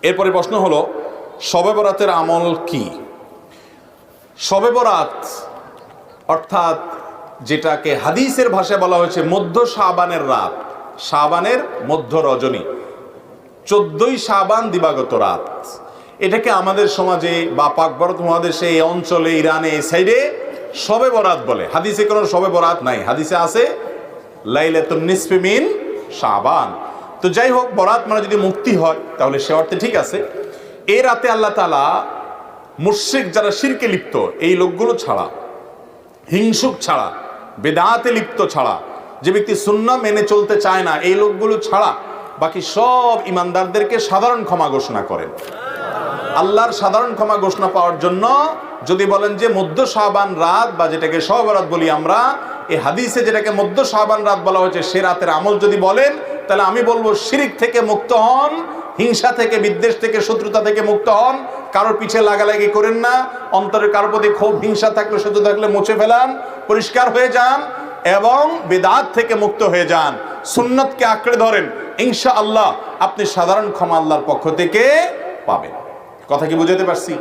এরপরে প্রশ্ন হলো শবে বরাতের আমল কি? শবে বরাত অর্থাৎ যেটাকে হাদিসের ভাষায় বলা হয়েছে মধ্য শাবানের রাত, শাবানের মধ্য রজনী, 14ই শাবান দিবাগত রাত, এটাকে আমাদের সমাজে বা পাক ভারত মহাদেশে এই অঞ্চলে, ইরানে, এই সাইডে শবে বরাত বলে। হাদিসে কোনো শবে বরাত নাই, হাদিসে আছে লাইলাতুন নিসফি মিন শাবান। তো যাই হোক, বরাত মানে যদি মুক্তি হয় তাহলে সে অর্থে ঠিক আছে। এই রাতে আল্লাহ তাআলা মুশরিক যারা শিরকে লিপ্ত এই লোকগুলো ছাড়া, হিংসুক ছাড়া, বেদাতে লিপ্ত ছাড়া, যে ব্যক্তি সুন্নাহ মেনে চলতে চায় না এই লোকগুলো ছাড়া বাকি সব ইমানদারদেরকে সাধারণ ক্ষমা ঘোষণা করেন। আল্লাহর সাধারণ ক্ষমা ঘোষণা পাওয়ার জন্য যদি বলেন যে মধ্য শাবান রাত বা যেটাকে শবে বরাত বলি আমরা, এই হাদিসে যেটাকে মধ্য শাবান রাত বলা হয়েছে সে রাতের আমল যদি বলেন তাহলে আমি বলবো শিরক থেকে মুক্ত হন, হিংসা থেকে, বিদ্বেষ থেকে, শত্রুতা থেকে মুক্ত হন, কারোর পিছে লাগালাগি করেন না, অন্তরের কারোর প্রতি ক্ষোভ হিংসা থাকলে, শত্রু থাকলে মুছে ফেলান, পরিষ্কার হয়ে যান এবং বিদআত থেকে মুক্ত হয়ে যান, সুন্নতকে আঁকড়ে ধরেন, ইনশাআল্লাহ আপনি সাধারণ ক্ষমা আল্লাহর পক্ষ থেকে পাবেন। কথা কি বুঝাতে পারছি?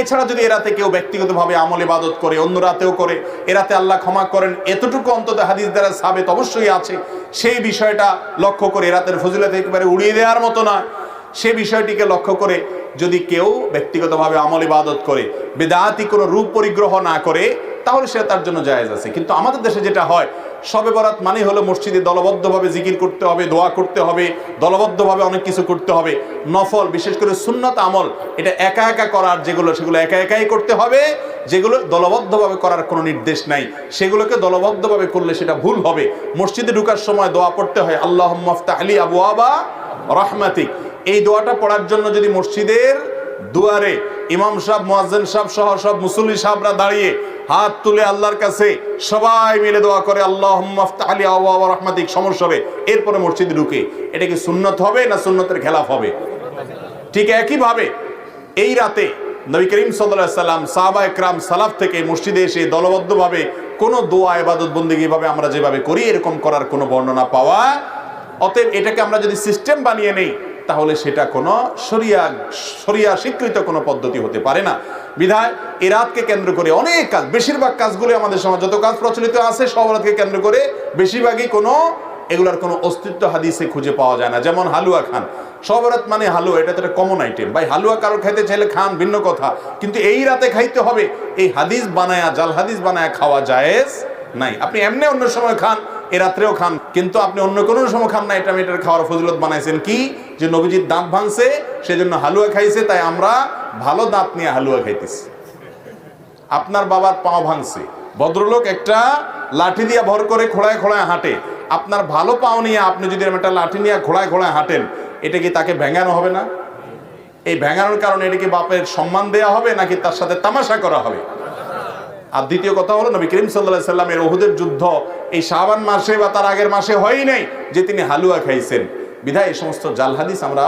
এছাড়া যদি এরাতে কেউ ব্যক্তিগতভাবে আমল ইবাদত করে, অন্য রাতেও করে, এরাতে আল্লাহ ক্ষমা করেন, এতটুকু অন্তত হাদিস দ্বারা সাবেত অবশ্যই আছে। সেই বিষয়টা লক্ষ্য করে, এরাতের ফজিলত একেবারে উড়িয়ে দেওয়ার মতো নয়, সে বিষয়টিকে লক্ষ্য করে যদি কেউ ব্যক্তিগতভাবে আমল ইবাদত করে, বিদআতি কোনো রূপ পরিগ্রহ না করে, তাহলে সেটা তার জন্য জায়েজ আছে। কিন্তু আমাদের দেশে যেটা হয়, শবে বরাত মানে হলো মসজিদে দলবদ্ধভাবে জিকির করতে হবে, দোয়া করতে হবে, দলবদ্ধভাবে অনেক কিছু করতে হবে, নফল বিশেষ করে সুন্নত আমল এটা একা একা করার যেগুলো সেগুলো একা একাই করতে হবে, যেগুলো দলবদ্ধভাবে করার কোনো নির্দেশ নাই সেগুলোকে দলবদ্ধভাবে করলে সেটা ভুল হবে। মসজিদে ঢোকার সময় দোয়া পড়তে হয় আল্লাহুম্মা ইফতাহ লি আবওয়াবা রাহমাতিক। এই দোয়াটা পড়ার জন্য যদি মসজিদের দুয়ারে ইমাম সাহেব, মুয়াজ্জিন সাহেব সহ সব মুসল্লি সাহেবরা দাঁড়িয়ে হাত তুলে আল্লাহর কাছে সবাই মিলে দোয়া করে আল্লাহুম্মা ইফতাহ লি আবওয়াবা রাহমাতিক সমস্যা, এরপরে মসজিদে ঢুকে, এটা কি সুন্নত হবে না সুন্নতের খেলাফ হবে? ঠিক একইভাবে এই রাতে নবী করিম সাল্লাল্লাহু আলাইহি সাল্লাম, সাহাবা একরাম, সালাফ থেকে মসজিদে এসে দলবদ্ধভাবে কোনো দোয়া ইবাদত বন্দেগী ভাবে আমরা যেভাবে করি এরকম করার কোনো বর্ণনা পাওয়া। অতএব এটাকে আমরা যদি সিস্টেম বানিয়ে নেই তাহলে সেটা কোনো শরিয়া স্বীকৃত কোনো পদ্ধতি হতে পারে না। বিধায় এই রাতকে কেন্দ্র করে অনেক কাজ, বেশিরভাগ কাজগুলো আমাদের সমাজ যত কাজ প্রচলিত আছে সব রাতকে কেন্দ্র করে বেশিরভাগই কোনো এগুলার কোনো অস্তিত্ব হাদিসে খুঁজে পাওয়া যায় না। যেমন হালুয়া খান, শবে বরাত মানে হালুয়া, এটা তো একটা কমন আইটেম। ভাই হালুয়া কারো খাইতে চাইলে খান, ভিন্ন কথা, কিন্তু এই রাতে খাইতে হবে এই হাদিস বানায়া, জাল হাদিস বানায়া খাওয়া জায়েজ নাই। আপনি এমনি অন্য সময় খান, এ রাত্রেও খান, কিন্তু আপনি অন্য কোনো সময় খান না। এটা এটার খাওয়ার ফজিলত বানাইছেন কি, যে নবীজির দাঁত ভাঙছে সেজন্য হালুয়া খাইছে, তাই আমরা ভালো দাঁত নিয়ে হালুয়া খাইতেছি। আপনার বাবার পা ভাঙছে, ভদ্রলোক একটা লাঠি দিয়ে ভর করে খোড়ায় খোড়ায় হাঁটে, আপনার ভালো পাও নিয়ে আপনি যদি একটা লাঠি নিয়ে খোড়ায় খোড়ায় হাঁটেন, এটা কি তাকে ভেঙানো হবে না? এই ভেঙানোর কারণে এটা কি বাপের সম্মান দেওয়া হবে নাকি তার সাথে তামাশা করা হবে? আর দ্বিতীয় কথা হলো নবী করিম সাল্লাল্লাহু আলাইহি সাল্লামের উহুদের যুদ্ধ এই শাবান মাসে বা তার আগের মাসে হয়ই নাই যে তিনি হালুয়া খাইছেন। বিধায় এই সমস্ত জাল হাদিস আমরা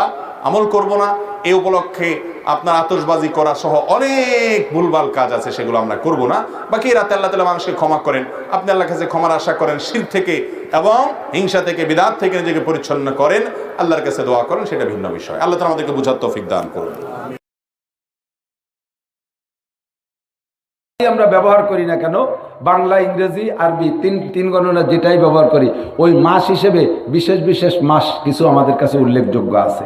আমল করব না। এই উপলক্ষে আপনার আতশবাজি করা সহ অনেক ভুলভাল কাজ আছে, সেগুলো আমরা করব না। বাকি রাতে আল্লাহ তাআলা মানুষকে ক্ষমা করেন, আপনি আল্লাহর কাছে ক্ষমার আশা করেন, শিরক থেকে এবং হিংসা থেকে, বিদআত থেকে নিজেকে পরিচ্ছন্ন করেন, আল্লাহর কাছে দোয়া করেন, সেটা ভিন্ন বিষয়। আল্লাহ তাআলা আমাদেরকে বুঝার তৌফিক দান করুন। আমরা ব্যবহার করি না কেন, বাংলা, ইংরেজি, আরবি তিন গণনা যেটাই ব্যবহার করি, ওই মাস হিসেবে বিশেষ বিশেষ মাস কিছু আমাদের কাছে উল্লেখযোগ্য আছে।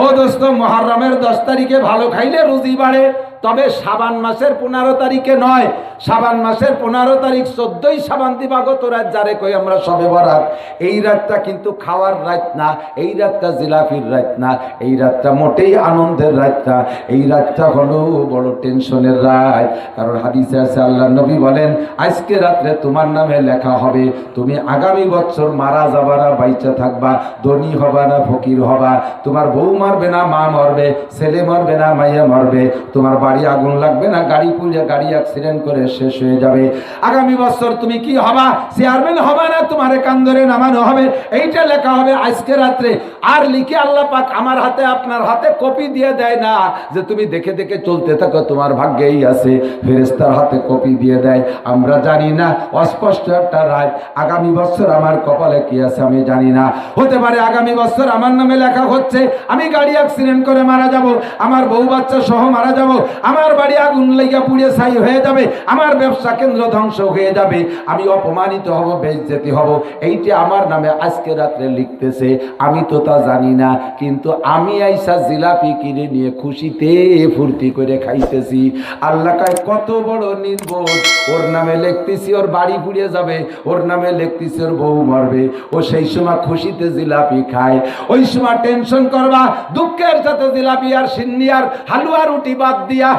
ও দোস্ত, মুহররমের 10 তারিখে ভালো খাইলে রুজি বাড়ে, তবে শাবান মাসের 15 তারিখে নয়। শাবান মাসের 15 তারিখ 14ই শাবান দিবাগত রাত যারে কই আমরা শবে বরাত, এই রাতটা কিন্তু খাওয়ার রাত না, এই রাতটা জিলাপির রাত না, এই রাতটা মোটেই আনন্দের রাত না, এই রাতটা হলো বড় টেনশনের রাত। কারণ হাদিসে আছে, আল্লাহ নবী বলেন, আজকে রাত্রে তোমার নামে লেখা হবে তুমি আগামী বছর মারা যাবা না বাইচা থাকবা, ধনী হবা না ফকির হবা, তোমার বউ মরবে না মা মরবে, ছেলে মরবে না মাইয়া মরবে, তোমার বাড়ি আগুন লাগবে না গাড়ি পুড়ে গাড়ি অ্যাক্সিডেন্ট করে শেষ হয়ে যাবে। আগামী বছর তুমি কি হবা? চেয়ারম্যান হবা না তোমারে কান ধরে নামানো হবে, এইটা লেখা হবে আজকে রাত্রে। আর লিখে আল্লাহ পাক আমার হাতে আপনার হাতে কপি দিয়ে দেয় না যে তুমি দেখে দেখে চলতে থাকো, তোমার ভাগ্যেই আছে। ফেরেশতার হাতে কপি দিয়ে দেয়। আমরা জানি না, অস্পষ্ট একটা রায়। আগামী বছর আমার কপালে কি আছে আমি জানি না। হতে পারে আগামী বছর আমার নামে লেখা হচ্ছে আমি গাড়ি অ্যাক্সিডেন্ট করে মারা যাব, আমার বউ বাচ্চা সহ মারা যাব, আমার বাড়ি আগুন লেগে পুড়ে ছাই হয়ে যাবে, আমার ব্যবসা কেন্দ্র ধ্বংস হয়ে যাবে, আমি অপমানিত হব, বেইজ্জতি হব। এইটা আমার নামে আজকে রাত্রে লিখতেছে, আমি তো তা জানি না। কিন্তু আমি আইসা জিলাপি কিনে নিয়ে খুশিতে ফুর্তি করে খাইতেছি। আল্লাহ কয় কত বড় নির্বোধ, ওর নামে লিখতেছি ওর বাড়ি পুড়িয়ে যাবে, ওর নামে লিখতেছি ওর বউ মরবে, ও সেই সময় খুশিতে জিলাপি খায়। ওই সময় টেনশন করবা, দুঃখের সাথে জিলাপি আর সিন্নি আর হালুয়া রুটি বাদ দিয়া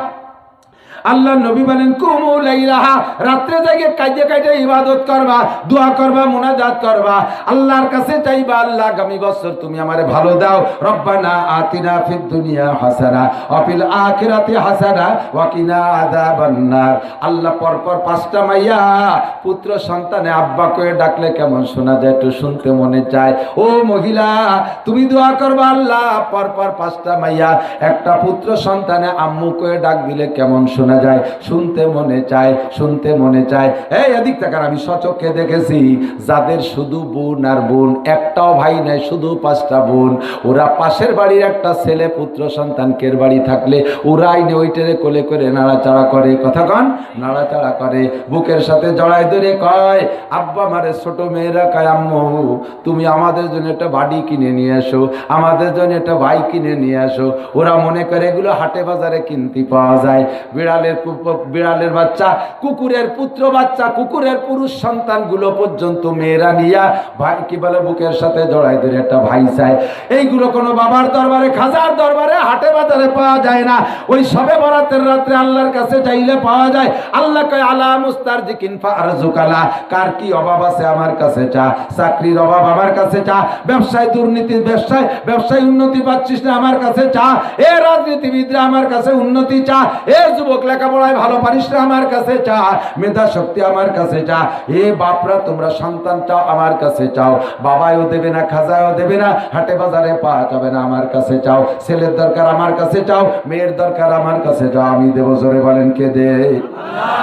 আল্লাহ নবী বলেন কুমু লাইলাহা, রাত্রে জাগে কাজে কাজে ইবাদত করবা, দোয়া করবা, মুনাজাত করবা, আল্লাহর কাছে চাইবা আল্লাহ আগামী বছর তুমি আমারে ভালো দাও। রব্বানা আতিনা ফিদ দুনিয়া হাসানা ওয়া ফিল আখিরাতি হাসানা ওয়া কিনা আযাবান নার। আল্লাহ পরপর 5টা মাইয়া পুত্র সন্তানে আব্বা কয়ে ডাকলে কেমন শোনা যায়? একটু শুনতে মনে চায়। ও মহিলা, তুমি দোয়া করবা আল্লাহ পরপর 5টা মাইয়া একটা পুত্র সন্তানে আম্মু কয়ে ডাক দিলে কেমন শোনা যায়? শুনতে মনে চায়, শুনতে মনে চায়। এই এদিক তাকান, আমি সচক্ষে দেখেছি যাদের শুধু বোন আর বোন, একটাও ভাই নাই, শুধু 5টা বোন। ওরা পাশের বাড়ির একটা ছেলে পুত্র সন্তানকের বাড়ি থাকলে ওরা আইনে ওইটারে কোলে করে নাড়াচাড়া করে, কথা কন, নাড়াচাড়া করে, বুকের সাথে জড়াই ধরে কয় আব্বা মারে। ছোট মেয়েরা কয় আম্মু তুমি আমাদের জন্য একটা বাড়ি কিনে নিয়ে আসো, আমাদের জন্য একটা ভাই কিনে নিয়ে আসো। ওরা মনে করে এগুলো হাটে বাজারে কিনতে পাওয়া যায়। বিড়ালের বাচ্চা, কুকুরের পুত্র বাচ্চা, কুকুরের পুরুষ সন্তানগুলো পর্যন্ত মেয়েরা নিয়া ভাই কি বলে বুকের সাথে জড়াই ধরে একটা ভাই চায়। এইগুলো কোনো বাবার দরবারে, খাজার দরবারে, হাটে বাজারে পাওয়া যায় না। ওই সবে বরাতের রাত্রে আল্লাহর কাছে চাইলে পাওয়া যায়। আল্লাহ কয় আলা মুস্তারজিকিন ফারজুকালা, কার কি অভাব আছে আমার কাছে চা, চাকরির অভাব আমার কাছে চা, ব্যবসায় দুর্নীতি, ব্যবসায় উন্নতি পাচ্ছিস না আমার কাছে চা, এ রাজনীতিবিদরা আমার কাছে উন্নতি চা, এ যুবক লেখাপড়ায় ভালো পারিস না আমার কাছে চা, মেধা শক্তি আমার কাছে চা। এ বাপরা তোমরা সন্তান চাও আমার কাছে চাও, বাবাও দেবে না, খাজাও দেবে না, হাটে বাজারে পাওয়া যাবে না, আমার কাছে চাও। ছেলের দরকার আমার কাছে চাও, মেয়ের দরকার আমার কাছে চাও, আমি দেব। জোরে বলেন কে দে?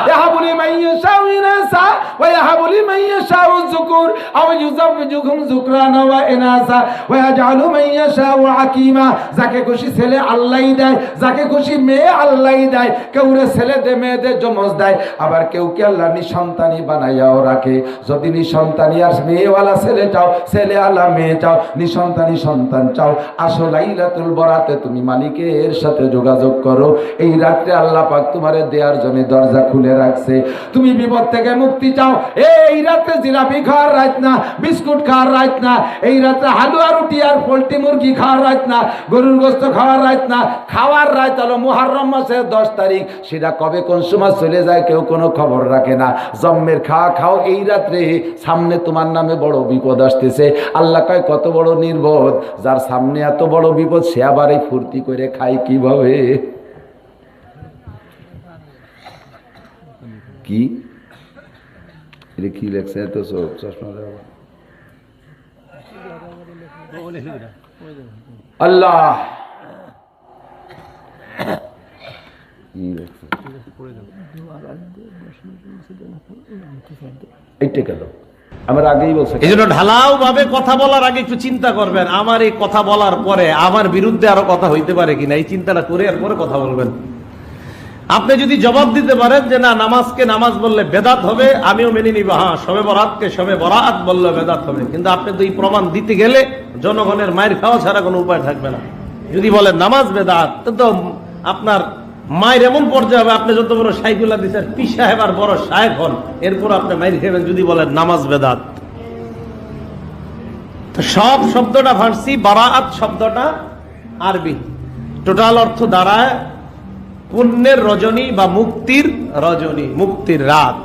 ইয়াহাবুলি মাইয়াশাউ ইনাসা ওয়া ইয়াহাবুলি মাইয়াশাউ যুকুর আও ইউযাববিজুহুম যুকরানা ওয়া ইনাসা ওয়া ইয়াজআলু মাইয়াশাউ আকীমা। যাকে খুশি ছেলে আল্লাহই দেয়, যাকে খুশি মেয়ে আল্লাহই দেয়। কেউ ছেলে দে, মেয়ে দে, জমজ দেয়, আবার কেউ কে আল্লাহ নিঃসন্তানী বানাইয়াও রাখে। যদি নিঃসন্তানী আর মেয়েওয়ালা ছেলে চাও, ছেলেওয়ালা মেয়ে চাও, নিঃসন্তানী সন্তান চাও, আসো লাইলাতুল বরাতে তুমি মালিকের সাথে যোগাযোগ করো। এই রাত্রে আল্লাহ পাক তোমারে দেওয়ার জন্য দরজা খুলে রাখছে। তুমি বিপদ থেকে মুক্তি চাও, এই রাত্রে জিলাপি খাওয়ার রাত না, বিস্কুট খাওয়ার রাত না, এই রাত্রে হালুয়া রুটি আর পোল্ট্রি মুরগি খাওয়ার রাত না, গরুর গোশত খাওয়ার রাত না। খাওয়ার রাত হলো মুহররম মাসের 10 তারিখ। সেটা কবে কোন সময় চলে যায় কেউ কোনো খবর রাখে না। জম্মের খাওয়া খাও এই রাত্রে, সামনে তোমার নামে বড় বিপদ আসতেছে। আল্লাহ কয় কত বড় নির্বোধ, যার সামনে এত বড় বিপদ সে আবার এই ফুর্তি করে খায় কিভাবে? কি এটা কি লেখছে? এত সব চশমা দেওয়া আল্লাহ এইটা গেল। আমার আগেই বলছে, এই জন্য ঢালাও ভাবে কথা বলার আগে একটু চিন্তা করবেন, আমার এই কথা বলার পরে আমার বিরুদ্ধে আরো কথা হইতে পারে কিনা, এই চিন্তাটা করে এরপরে কথা বলবেন। আপনি যদি জবাব দিতে পারেন যে না, নামাজকে নামাজ বললে বেদাত হবে, আমিও মেনে নিব, হ্যাঁ শবে বরাতকে শবে বরাত বললে বেদাত হবে, কিন্তু আপনি তো এই প্রমাণ দিতে গেলে জনগণের মায়ের খাওয়া ছাড়া কোনো উপায় থাকবে না। যদি বলেন নামাজ বেদাত, তো আপনার মায়ের এমন পর্যায়ে হবে, আপনি যত বড় শাইখুল্লাহ দিচ্ছেন পীর সাহেব আর বড় শায়েখ হন, এরপর আপনি মায়ের খাবেন যদি বলেন নামাজ বেদাত। তো সব শব্দটা ফার্সি, বারাআত শব্দটা আরবি, টোটাল অর্থ দাঁড়ায় পুণ্যের রজনী বা মুক্তির রজনী, মুক্তির রাত।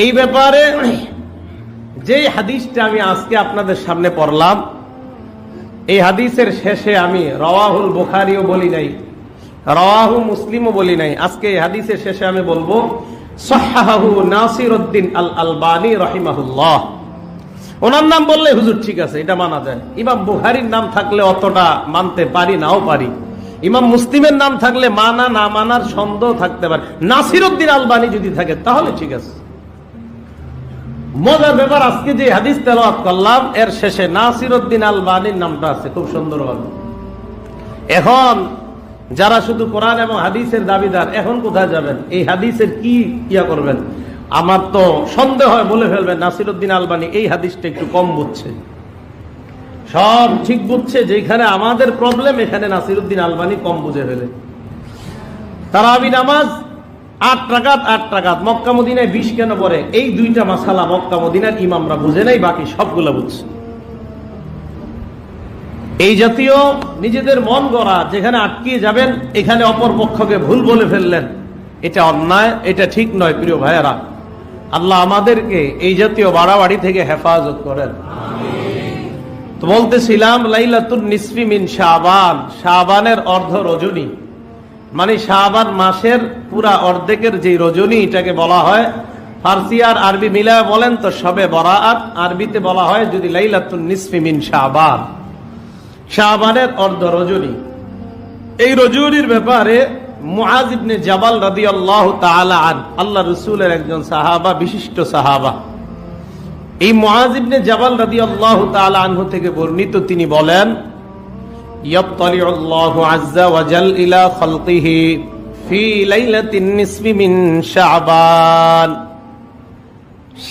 এই ব্যাপারে যে হাদিসটা আমি আজকে আপনাদের সামনে পড়লাম, এই হাদিসের শেষে আমি রাওয়াহুল বুখারীও বলি নাই, রাওয়াহু মুসলিমও বলি নাই। আজকে এই হাদিসের শেষে আমি বলবো সাহহাহু নাসিরউদ্দিন আল আলবানী রাহিমাহুল্লাহ। ওনার নাম বললে হুজুর ঠিক আছে, এটা মানা যায়। ইমাম বুখারীর নাম থাকলে অতটা মানতে পারি, নাও পারি। ইমাম মুসলিমের নাম থাকলে মানা না মানার সন্দেহ থাকতে পারে। নাসিরউদ্দিন আলবানী যদি থাকে তাহলে ঠিক আছে। মজার ব্যাপার, আজকে যে হাদিস তেলাওয়াত করলাম এর শেষে নাসিরউদ্দিন আলবানীর নামটা আছে খুব সুন্দরভাবে। এখন যারা শুধু কোরআন এবং হাদিসের দাবিদার, এখন কোথায় যাবেন? এই হাদিসের কি ইয়া করবেন? আমার তো সন্দেহ হয় বলে ফেলবেন নাসিরউদ্দিন আলবানী এই হাদিসটা একটু কম বুঝছে, সব ঠিক বুঝছে, যেখানে আমাদের প্রবলেম এখানে নাসিরউদ্দিন আলবানী কম বুঝে ফেলে। তারাবি নামাজ 8 রাকাত 8 রাকাত, মক্কা মদিনায় 20 কেন পড়ে? এই দুইটা মাসালা মক্কা মদিনার ইমামরা বুঝে নাই, বাকি সবগুলো বুঝছে। এই জাতীয় নিজেদের মন গড়া, যেখানে আটকিয়ে যাবেন এখানে অপর পক্ষকে ভুল বলে ফেললেন, এটা অন্যায়, এটা ঠিক নয়। প্রিয় ভাইয়েরা, আল্লাহ আমাদেরকে এই জাতীয় বাড়াবাড়ি থেকে হেফাজত করেন। তো বলতেছিলাম লাইলাতুন নিসফি মিন শাবান, শাবানের অর্ধ রজনী, মানে শাবান মাসের পুরা অর্ধেকের যে রজনী, এটাকে বলা হয়, ফার্সি আর আরবি মিলায় বলেন তো শবে বরাআত, আরবিতে বলা হয় যদি লাইলাতুন নিসফি মিন শাবান, শাবানের অর্ধ রজনী। এই রজনীর ব্যাপারে মুআজ ইবনে জাবাল রাদিয়াল্লাহু তাআলা আন, আল্লাহ রাসূলের একজন সাহাবা, বিশিষ্ট সাহাবা, এই মুআজ ইবনে জাবাল রাদিয়াল্লাহু তাআলা আনহু থেকে বর্ণিত, তিনি বলেন ইয়াত্তালিউল্লাহু আযজা ওয়া জাল ইলা খালকিহি ফি লাইলাতিন নিসফি মিন শাবান,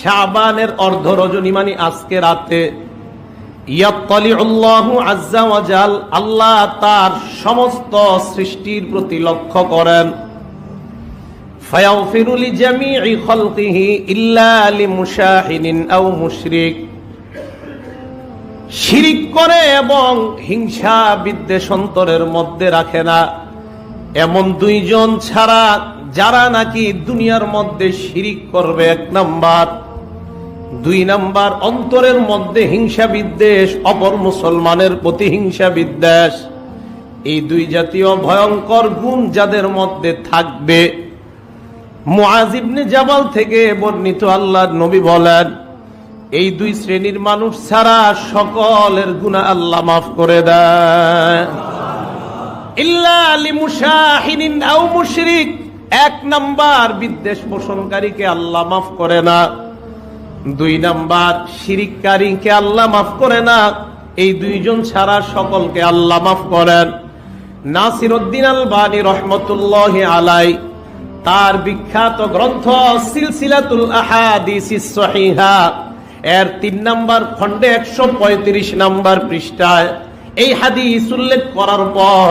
শাবানের অর্ধ রজনী মানে আজকে রাতে, ইয়াত্তালিউল্লাহু আযজা ওয়া জাল, আল্লাহ তার সমস্ত সৃষ্টির প্রতি লক্ষ্য করেন, ফায়াগফিরু লিজামিই খালকিহি ইল্লা লিমুশাহিনিন আও মুশরিক, শিরিক করে এবং হিংসা বিদ্বেষ অন্তরের মধ্যে রাখে না এমন দুইজন ছাড়া, যারা নাকি দুনিয়ার মধ্যে শিরিক করবে 1 নাম্বার, 2 নাম্বার অন্তরের মধ্যে হিংসা বিদ্বেষ, অপর মুসলমানের প্রতি হিংসা বিদ্বেষ, এই 2 জাতীয় ভয়ঙ্কর গুণ যাদের মধ্যে থাকবে। মুআজ ইবনে জাবাল থেকে বর্ণিত, আল্লাহর নবী বলেন এই 2 শ্রেণীর মানুষ ছাড়া সকলের গুনাহ আল্লাহ মাফ করে দেয়। ইল্লা লিমুশাহিনিন আও মুশরিক, 1 নাম্বার বিদ্বেষ পোষণকারীকে আল্লাহ মাফ করে না, 2 নাম্বার শিরিককারীকে আল্লাহ মাফ করে না, এই 2 জন ছাড়া সকলকে আল্লাহ মাফ করেন। নাসিরউদ্দিন আলবানী রাহমাতুল্লাহি আলাইহি তার বিখ্যাত গ্রন্থ সিলসিলাতুল আহাদিসিস সহিহা এর 3 নাম্বার খণ্ডে 135 নাম্বার পৃষ্ঠায় এই হাদিস উল্লেখ করার পর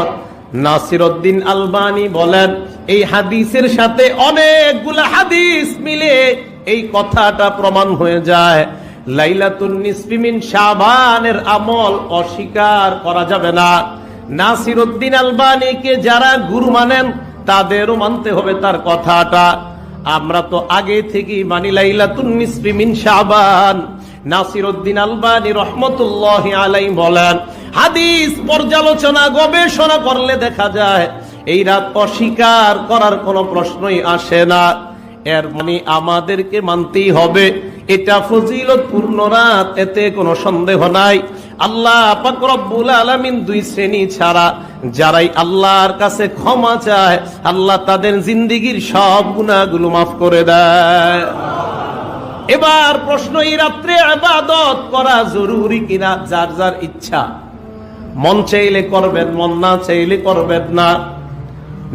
নাসিরউদ্দিন আলবানী বলেন এই হাদিসের সাথে অনেকগুলো হাদিস মিলে এই কথাটা প্রমাণ হয়ে যায়, লাইলাতুন নিসফি মিন শাবানের আমল অস্বীকার করা যাবে না। নাসিরউদ্দিন আলবানীকে যারা গুরু মানেন তাদেরও মানতে হবে তার কথাটা। আমরা তো আগে থেকেই মানি লাইলাতুন নিসফি মিন শাবান। নাসিরউদ্দিন আলবানী রাহমাতুল্লাহি আলাইহি বলেন হাদিস পর্যালোচনা গবেষণা করলে দেখা যায় এই রাত অস্বীকার করার কোনো প্রশ্নই আসে না। এর মানে আমাদেরকে মানতেই হবে এটা ফজিলতপূর্ণ রাত, এতে কোনো সন্দেহ নাই। আল্লাহ পাক রব্বুল আলামিন 2 শ্রেণী ছাড়া যারাই আল্লাহর কাছে ক্ষমা চায় আল্লাহ তাদের জিন্দেগীর সব গুনাহগুলো মাফ করে দেয়। এবার প্রশ্ন, এই রাত্রে ইবাদত করা জরুরি কিনা? যার যার ইচ্ছা, মন চাইলে করবেন, মন না চাইলে করবেন না।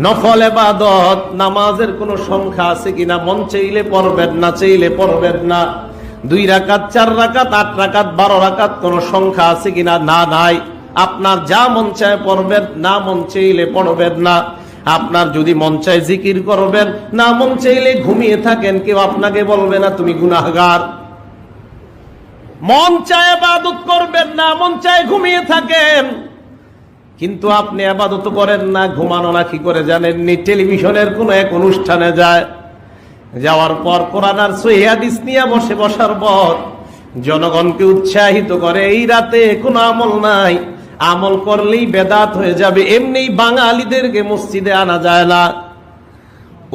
নফল ইবাদত নামাজের কোনো সংখ্যা আছে কিনা? মন চাইলে পড়বেন, না চাইলে পড়বেন না। 2 রাকাত 4 রাকাত 8 রাকাত 12 রাকাত কোনো সংখ্যা আছে কিনা? না, নাই। আপনার যা মন চায় পড়বেন, না মন চাইলে পড়বেন না। আপনার যদি মন চায় জিকির করবেন, না মন চাইলে ঘুমিয়ে থাকেন, কেউ আপনাকে বলবে না তুমি গুনাহগার। মন চায় ইবাদত করবেন, না মন চায় ঘুমিয়ে থাকেন, কিন্তু আপনি ইবাদত করেন না, ঘুমানো না কি করে জানেননি? টেলিভিশনের কোন এক অনুষ্ঠানে যায়, যাওয়ার পর কোরআন আর সহিহ হাদিস নিয়ে বসার পর জনগণকে উৎসাহিত করে এই রাতে কোনো আমল নাই, আমল করলেই বেদাত হয়ে যাবে, এমনি বাঙালিদেরকে মসজিদে আনা যায় না।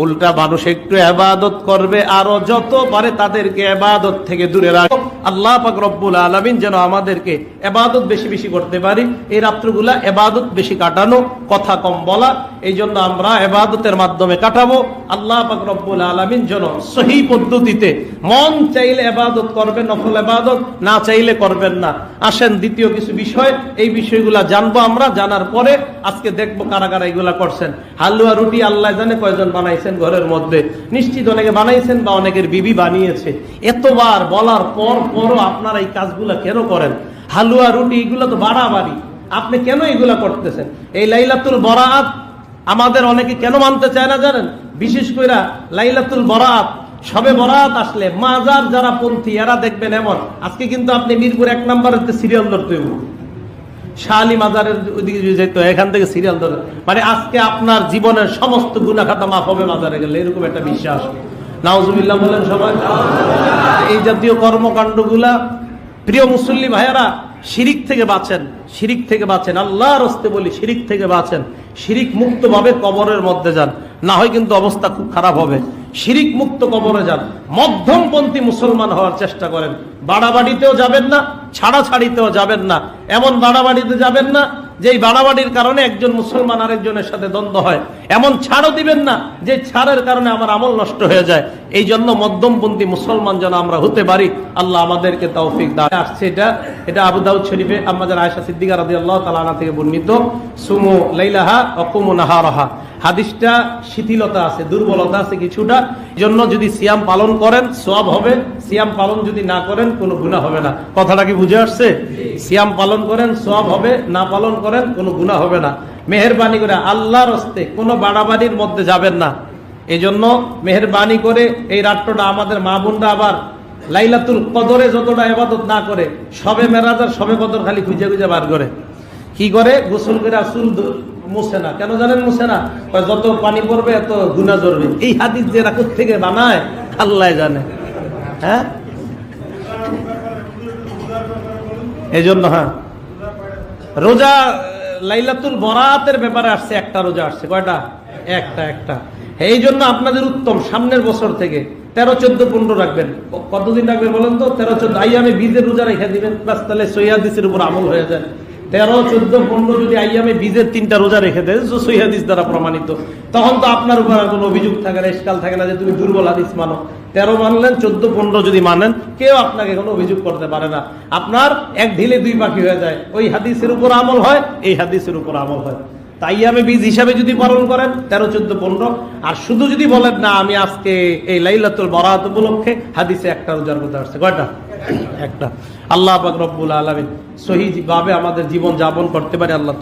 উল্টা মানুষ একটু ইবাদত করবে, আরো যত পারে তাদেরকে ইবাদত থেকে দূরে রাখো। আল্লাহ পাক রব্বুল আলামিন যেন আমাদেরকে ইবাদত বেশি বেশি করতে পারি, এই রাত্রগুলা ইবাদত বেশি কাটানো, কথা কম বলা, এই জন্য আমরা ইবাদতের মাধ্যমে কাটাবো। আল্লাহ পাক রব্বুল আলামিন যেন সহি পদ্ধতিতে মন চাইলে ইবাদত করবেন, নফল ইবাদত, না চাইলে করবেন না। আসেন দ্বিতীয় কিছু বিষয়, এই বিষয়গুলা জানবো আমরা। জানার পরে আজকে দেখবো কারা কারা এগুলা করছেন। হালুয়া রুটি আল্লাহ জানে কয়জন বানাইছেন ঘরের মধ্যে, নিশ্চিত অনেকে বানাইছেন বা অনেকের বিবি বানিয়েছে। এতবার বলার পরও আপনারা এই কাজগুলা কেন করেন? হালুয়া রুটি এগুলা তো বাড়াবাড়ি, আপনি কেন এগুলা করতেছেন? এই লাইলাতুল বরাত আমাদের অনেকে কেন মানতে চায় না জানেন? বিশেষ করে লাইলাতুল বরাত, সবে বরাত আসলে মাজার যারা পন্থী এরা দেখবেন এমন, আজকে কিন্তু আপনি মিরপুর 1 নম্বরের সিরিয়াল ধরতে হইব, শালি মাজারের ওইদিকে যেত, এখান থেকে সিরিয়াল ধরে, মানে আজকে আপনার জীবনের সমস্ত গুনাহ খাতা মাফ হবে মাজারে গেলে, এরকম একটা বিশ্বাস। নাউজুবিল্লাহ বলেন সবাই। এই জাতীয় কর্মকাণ্ডগুলা প্রিয় মুসল্লি ভাইয়ারা, শিরিক থেকে বাঁচেন, শিরিক থেকে বাঁচেন, আল্লাহর হস্তে বলি, শিরিক থেকে বাঁচেন। শিরিক মুক্ত ভাবে কবরের মধ্যে যান, না হয় কিন্তু অবস্থা খুব খারাপ হবে। শিরিক মুক্ত কবরে যান, মধ্যমপন্থী মুসলমান হওয়ার চেষ্টা করেন। বাড়াবাড়িতেও যাবেন না, ছাড়াছাড়িতেও যাবেন না, এমন বাড়াবাড়িতে যাবেন না যে বাড়াবাড়ির কারণে একজন মুসলমান আরেকজনের সাথে দ্বন্দ্ব হয়, এমন ছাড়ও দিবেন না যে ছাড়ের কারণে আমার আমল নষ্ট হয়ে যায়। এই জন্য মধ্যমপন্থী মুসলমান যেন আমরা হতে পারি, আল্লাহ আমাদেরকে তৌফিক দান। আসছে এটা আবু দাউদ শরীফে আমাদের আয়েশা সিদ্দিকা রাদিয়াল্লাহু তাআলা আনহা থেকে বর্ণিত, সুমু লাইলাহা ওয়া কুমু নাহারাহা। হাদিসটা শিথিলতা আছে, দুর্বলতা আছে কিছুটা, জন্য যদি সিয়াম পালন করেন সওয়াব হবে, সিয়াম পালন যদি না করেন কোনো গুনাহ হবে না। কথাটা কি বুঝে আসছে? সিয়াম পালন করেন সওয়াব হবে, না পালন করেন কোনো গুনাহ হবে না। মেহেরবানি করে আল্লাহর হস্তে কোনো বাড়াবাড়ির মধ্যে যাবেন না। এই জন্য মেহেরবানি করে এই রাত্রটা আমাদের মা বোনরা আবার লাইলাতুল কদরে যতটা ইবাদত না করে, সবে মেরাজ আর সবে কদর খালি খুঁজে খুঁজে বার করে। কি করে? গোসল করে চুল মুছে না। কেন জানেন মুছে না? যত পানি পড়বে এত গুনাহ ঝরবে। এই হাদিস যে রাখত থেকে বানায় আল্লাহ জানে। হ্যাঁ, এই জন্য হ্যাঁ, রোজা লাইলাতুল বরাতের ব্যাপারে আসছে, একটা রোজা আসছে। কয়টা? একটা। এই জন্য আপনাদের উত্তম সামনের বছর থেকে 13, 14, 15 রাখবেন। কতদিন রাখবেন বলেন তো? 13, 14 আইয়ামে বীজের রোজা রেখে দিবেন, বাস, তাহলে সহিহ হাদিসের উপর আমল হয়ে যায়। 13, 14, 15 যদি আইয়ামে বীজের 3টা রোজা রেখে দেয়, সহিহ হাদিস দ্বারা প্রমাণিত, তখন তো আপনার উপর আর কোনো অভিযোগ থাকে না, ইশকাল থাকে না যে তুমি দুর্বল হাদিস মানো। 13 মানলেন, 14, 15 যদি মানেন, কেউ আপনাকে কোনো অভিযোগ করতে পারে না। আপনার এক ঢিলে 2 পাখি হয়ে যায়, ওই হাদিসের উপর আমল হয়, এই হাদিসের উপর আমল হয়। তাই আমি বীজ হিসাবে যদি পালন করেন 13, 14, 15, আর শুধু যদি বলেন না আমি আজকে এই লাইলাতুল বরাত উপলক্ষে, হাদিসে একটা রোজার কথা আসছে। কয়টা? একটা। আল্লাহ পাক রব্বুল আলামিন সহিহ ভাবে আমাদের জীবন যাপন করতে পারে। আল্লাহ